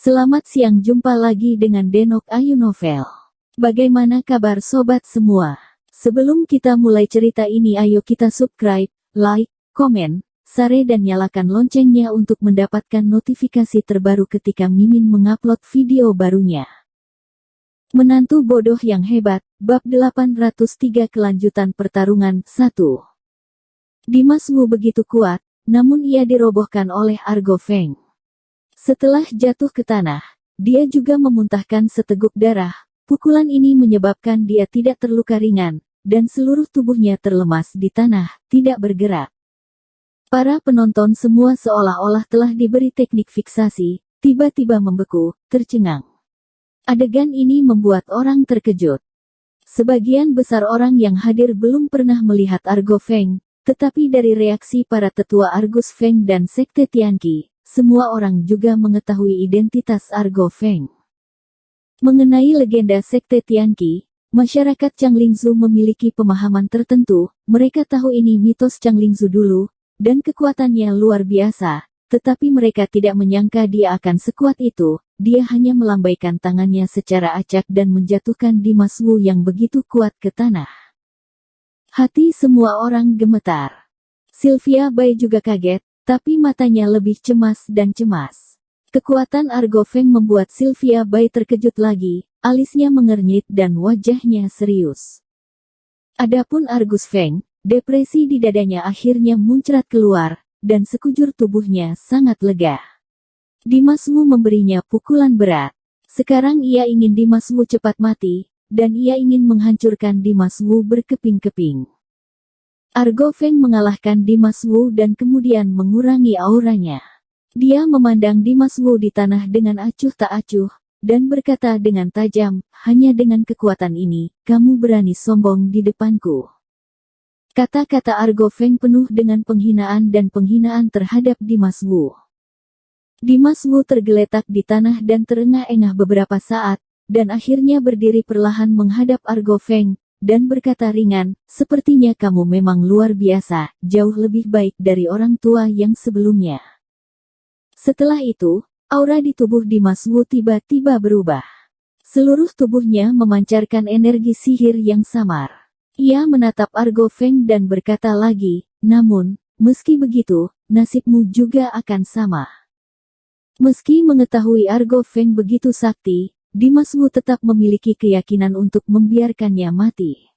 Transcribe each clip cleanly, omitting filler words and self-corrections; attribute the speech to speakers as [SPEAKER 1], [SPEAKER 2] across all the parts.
[SPEAKER 1] Selamat siang, jumpa lagi dengan Denok Ayu Novel. Bagaimana kabar sobat semua? Sebelum kita mulai cerita ini, ayo kita subscribe, like, komen, share dan nyalakan loncengnya untuk mendapatkan notifikasi terbaru ketika Mimin mengupload video barunya. Menantu bodoh yang hebat, bab 803 kelanjutan pertarungan 1. Dimas Wu begitu kuat, namun ia dirobohkan oleh Argo Feng. Setelah jatuh ke tanah, dia juga memuntahkan seteguk darah. Pukulan ini menyebabkan dia tidak terluka ringan, dan seluruh tubuhnya terlemas di tanah, tidak bergerak. Para penonton semua seolah-olah telah diberi teknik fiksasi, tiba-tiba membeku, tercengang. Adegan ini membuat orang terkejut. Sebagian besar orang yang hadir belum pernah melihat Argo Feng, tetapi dari reaksi para tetua Argus Feng dan Sekte Tianqi, semua orang juga mengetahui identitas Argo Feng. Mengenai legenda Sekte Tianqi, masyarakat Changlingzu memiliki pemahaman tertentu. Mereka tahu ini mitos Changlingzu dulu, dan kekuatannya luar biasa, tetapi mereka tidak menyangka dia akan sekuat itu. Dia hanya melambaikan tangannya secara acak dan menjatuhkan Dimas Wu yang begitu kuat ke tanah. Hati semua orang gemetar. Sylvia Bai juga kaget, tapi matanya lebih cemas dan cemas. Kekuatan Argo Feng membuat Sylvia Bai terkejut lagi, alisnya mengernyit dan wajahnya serius. Adapun Argus Feng, depresi di dadanya akhirnya muncrat keluar, dan sekujur tubuhnya sangat lega. Dimas Wu memberinya pukulan berat. Sekarang ia ingin Dimas Wu cepat mati, dan ia ingin menghancurkan Dimas Wu berkeping-keping. Argo Feng mengalahkan Dimas Wu dan kemudian mengurangi auranya. Dia memandang Dimas Wu di tanah dengan acuh tak acuh, dan berkata dengan tajam, "Hanya dengan kekuatan ini, kamu berani sombong di depanku." Kata-kata Argo Feng penuh dengan penghinaan dan penghinaan terhadap Dimas Wu. Dimas Wu tergeletak di tanah dan terengah-engah beberapa saat, dan akhirnya berdiri perlahan menghadap Argo Feng, dan berkata ringan, "Sepertinya kamu memang luar biasa, jauh lebih baik dari orang tua yang sebelumnya." Setelah itu, aura di tubuh Dimas Wu tiba-tiba berubah. Seluruh tubuhnya memancarkan energi sihir yang samar. Ia menatap Argo Feng dan berkata lagi, "Namun, meski begitu, nasibmu juga akan sama." Meski mengetahui Argo Feng begitu sakti, Dimas Wu tetap memiliki keyakinan untuk membiarkannya mati.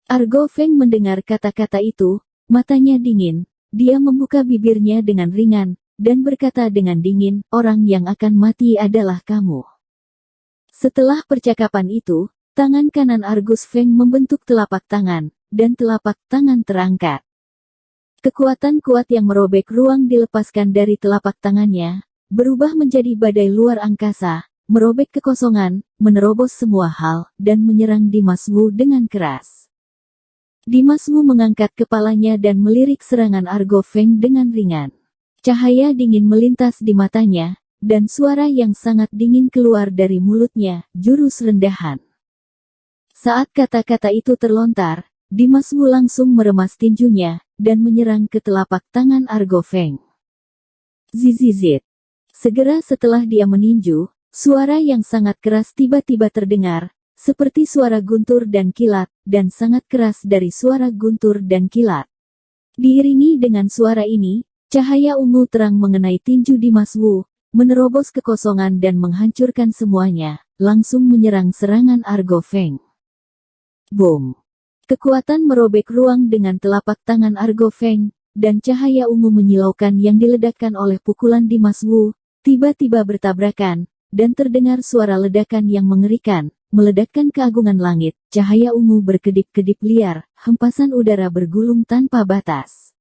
[SPEAKER 1] Argo Feng mendengar kata-kata itu, matanya dingin. Dia membuka bibirnya dengan ringan, dan berkata dengan dingin, "Orang yang akan mati adalah kamu." Setelah percakapan itu, tangan kanan Argus Feng membentuk telapak tangan, dan telapak tangan terangkat. Kekuatan kuat yang merobek ruang dilepaskan dari telapak tangannya, berubah menjadi badai luar angkasa, merobek kekosongan, menerobos semua hal, dan menyerang Dimas Wu dengan keras. Dimas Wu mengangkat kepalanya dan melirik serangan Argo Feng dengan ringan. Cahaya dingin melintas di matanya, dan suara yang sangat dingin keluar dari mulutnya, jurus rendahan. Saat kata-kata itu terlontar, Dimas Wu langsung meremas tinjunya, dan menyerang ke telapak tangan Argo Feng. Zizizit. Segera setelah dia meninju, suara yang sangat keras tiba-tiba terdengar, seperti suara guntur dan kilat, dan sangat keras dari suara guntur dan kilat. Diiringi dengan suara ini, cahaya ungu terang mengenai tinju Dimas Wu, menerobos kekosongan dan menghancurkan semuanya, langsung menyerang serangan Argo Feng. Boom! Kekuatan merobek ruang dengan telapak tangan Argo Feng, dan cahaya ungu menyilaukan yang diledakkan oleh pukulan Dimas Wu, tiba-tiba bertabrakan, dan terdengar suara ledakan yang mengerikan, meledakkan keagungan langit. Cahaya ungu berkedip-kedip liar, hempasan udara bergulung tanpa batas.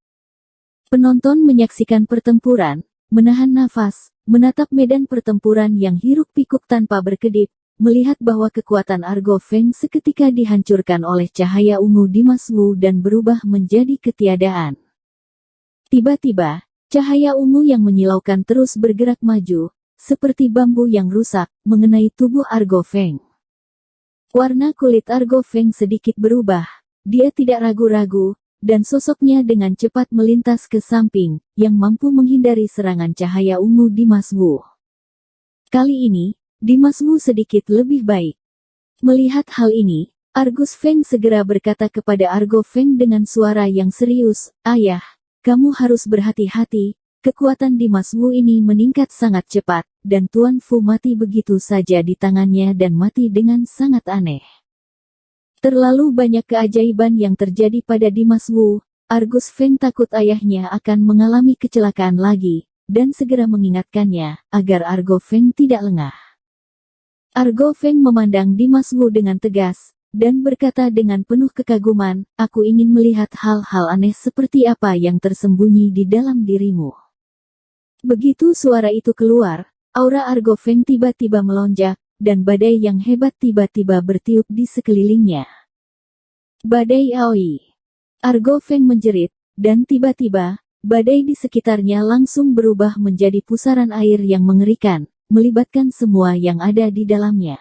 [SPEAKER 1] Penonton menyaksikan pertempuran, menahan nafas, menatap medan pertempuran yang hiruk-pikuk tanpa berkedip, melihat bahwa kekuatan Argo Feng seketika dihancurkan oleh cahaya ungu Dimas Wu dan berubah menjadi ketiadaan. Tiba-tiba, cahaya ungu yang menyilaukan terus bergerak maju, seperti bambu yang rusak, mengenai tubuh Argo Feng. Warna kulit Argo Feng sedikit berubah, dia tidak ragu-ragu, dan sosoknya dengan cepat melintas ke samping, yang mampu menghindari serangan cahaya ungu Dimas Wu. Kali ini, Dimas Wu sedikit lebih baik. Melihat hal ini, Argus Feng segera berkata kepada Argo Feng dengan suara yang serius, "Ayah, kamu harus berhati-hati, kekuatan Dimas Wu ini meningkat sangat cepat, dan Tuan Fu mati begitu saja di tangannya dan mati dengan sangat aneh." Terlalu banyak keajaiban yang terjadi pada Dimas Wu, Argus Feng takut ayahnya akan mengalami kecelakaan lagi, dan segera mengingatkannya, agar Argo Feng tidak lengah. Argo Feng memandang Dimas Wu dengan tegas, dan berkata dengan penuh kekaguman, "Aku ingin melihat hal-hal aneh seperti apa yang tersembunyi di dalam dirimu." Begitu suara itu keluar, aura Argo Feng tiba-tiba melonjak, dan badai yang hebat tiba-tiba bertiup di sekelilingnya. Badai Aoi. Argo Feng menjerit, dan tiba-tiba, badai di sekitarnya langsung berubah menjadi pusaran air yang mengerikan, melibatkan semua yang ada di dalamnya.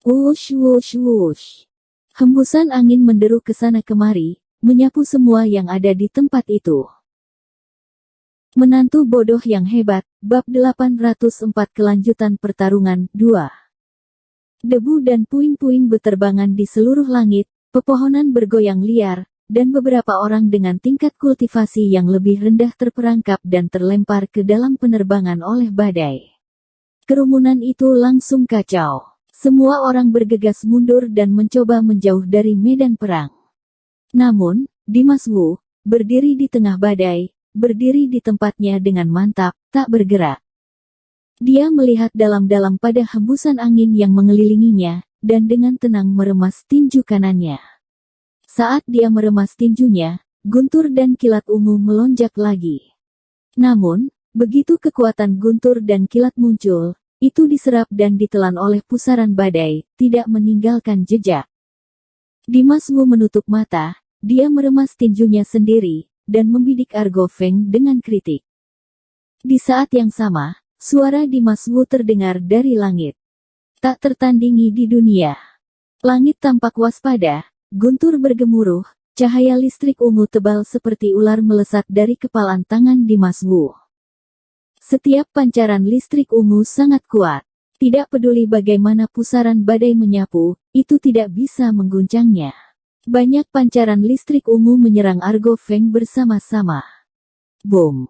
[SPEAKER 1] Wush wush wush. Hembusan angin menderu ke sana kemari, menyapu semua yang ada di tempat itu. Menantu bodoh yang hebat, bab 804 kelanjutan pertarungan 2. Debu dan puing-puing beterbangan di seluruh langit, pepohonan bergoyang liar, dan beberapa orang dengan tingkat kultivasi yang lebih rendah terperangkap dan terlempar ke dalam penerbangan oleh badai. Kerumunan itu langsung kacau. Semua orang bergegas mundur dan mencoba menjauh dari medan perang. Namun, Dimas Wu, berdiri di tengah badai, berdiri di tempatnya dengan mantap, tak bergerak. Dia melihat dalam-dalam pada hembusan angin yang mengelilinginya, dan dengan tenang meremas tinju kanannya. Saat dia meremas tinjunya, guntur dan kilat ungu melonjak lagi. Namun, begitu kekuatan guntur dan kilat muncul, itu diserap dan ditelan oleh pusaran badai, tidak meninggalkan jejak. Dimas Wu menutup mata, dia meremas tinjunya sendiri, dan membidik Argo Feng dengan kritik. Di saat yang sama, suara Dimas Wu terdengar dari langit. Tak tertandingi di dunia. Langit tampak waspada, guntur bergemuruh, cahaya listrik ungu tebal seperti ular melesat dari kepalan tangan Dimas Wu. Setiap pancaran listrik ungu sangat kuat. Tidak peduli bagaimana pusaran badai menyapu, itu tidak bisa mengguncangnya. Banyak pancaran listrik ungu menyerang Argo Feng bersama-sama. Boom!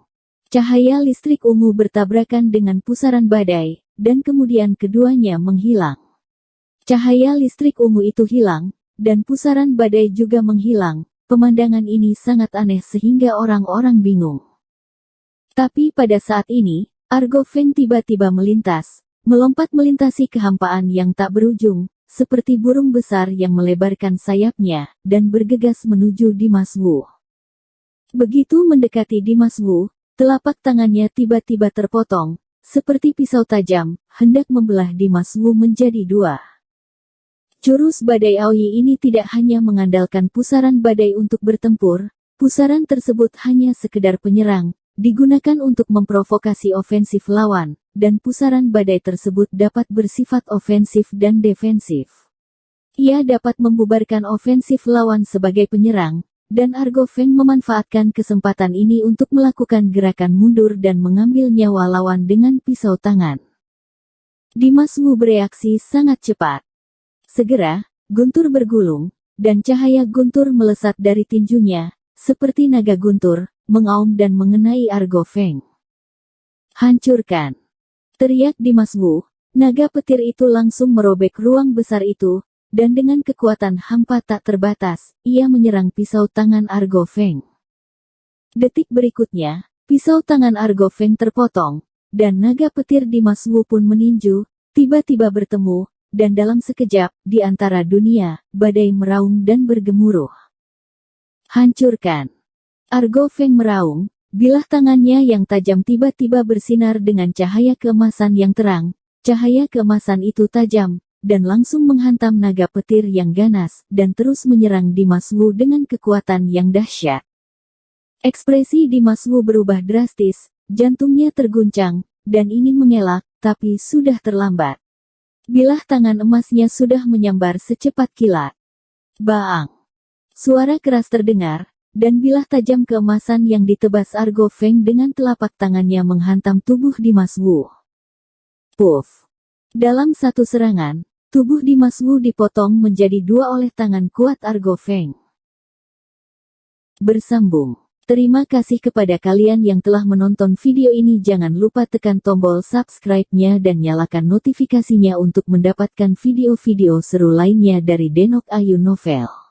[SPEAKER 1] Cahaya listrik ungu bertabrakan dengan pusaran badai, dan kemudian keduanya menghilang. Cahaya listrik ungu itu hilang, dan pusaran badai juga menghilang. Pemandangan ini sangat aneh sehingga orang-orang bingung. Tapi pada saat ini, Argo Feng tiba-tiba melintas, melompat melintasi kehampaan yang tak berujung, seperti burung besar yang melebarkan sayapnya, dan bergegas menuju Dimas Wu. Begitu mendekati Dimas Wu, telapak tangannya tiba-tiba terpotong, seperti pisau tajam, hendak membelah Dimas Wu menjadi dua. Jurus badai Aoi ini tidak hanya mengandalkan pusaran badai untuk bertempur, pusaran tersebut hanya sekedar penyerang, digunakan untuk memprovokasi ofensif lawan, dan pusaran badai tersebut dapat bersifat ofensif dan defensif. Ia dapat membubarkan ofensif lawan sebagai penyerang, dan Argo Feng memanfaatkan kesempatan ini untuk melakukan gerakan mundur dan mengambil nyawa lawan dengan pisau tangan. Dimas Wu bereaksi sangat cepat. Segera, guntur bergulung, dan cahaya guntur melesat dari tinjunya, seperti naga guntur, mengaum dan mengenai Argo Feng. "Hancurkan!" teriak Dimas Wu. Naga petir itu langsung merobek ruang besar itu, dan dengan kekuatan hampa tak terbatas, ia menyerang pisau tangan Argo Feng. Detik berikutnya, pisau tangan Argo Feng terpotong, dan naga petir Dimas Wu pun meninju, tiba-tiba bertemu, dan dalam sekejap, di antara dunia, badai meraung dan bergemuruh. "Hancurkan!" Argo Feng meraung, bilah tangannya yang tajam tiba-tiba bersinar dengan cahaya keemasan yang terang. Cahaya keemasan itu tajam, dan langsung menghantam naga petir yang ganas, dan terus menyerang Dimas Wu dengan kekuatan yang dahsyat. Ekspresi Dimas Wu berubah drastis, jantungnya terguncang, dan ingin mengelak, tapi sudah terlambat. Bilah tangan emasnya sudah menyambar secepat kilat. Baang! Suara keras terdengar, dan bilah tajam keemasan yang ditebas Argo Feng dengan telapak tangannya menghantam tubuh Dimas Wu. Puff. Dalam satu serangan, tubuh Dimas Wu dipotong menjadi dua oleh tangan kuat Argo Feng. Bersambung. Terima kasih kepada kalian yang telah menonton video ini. Jangan lupa tekan tombol subscribe-nya dan nyalakan notifikasinya untuk mendapatkan video-video seru lainnya dari Denok Ayu Novel.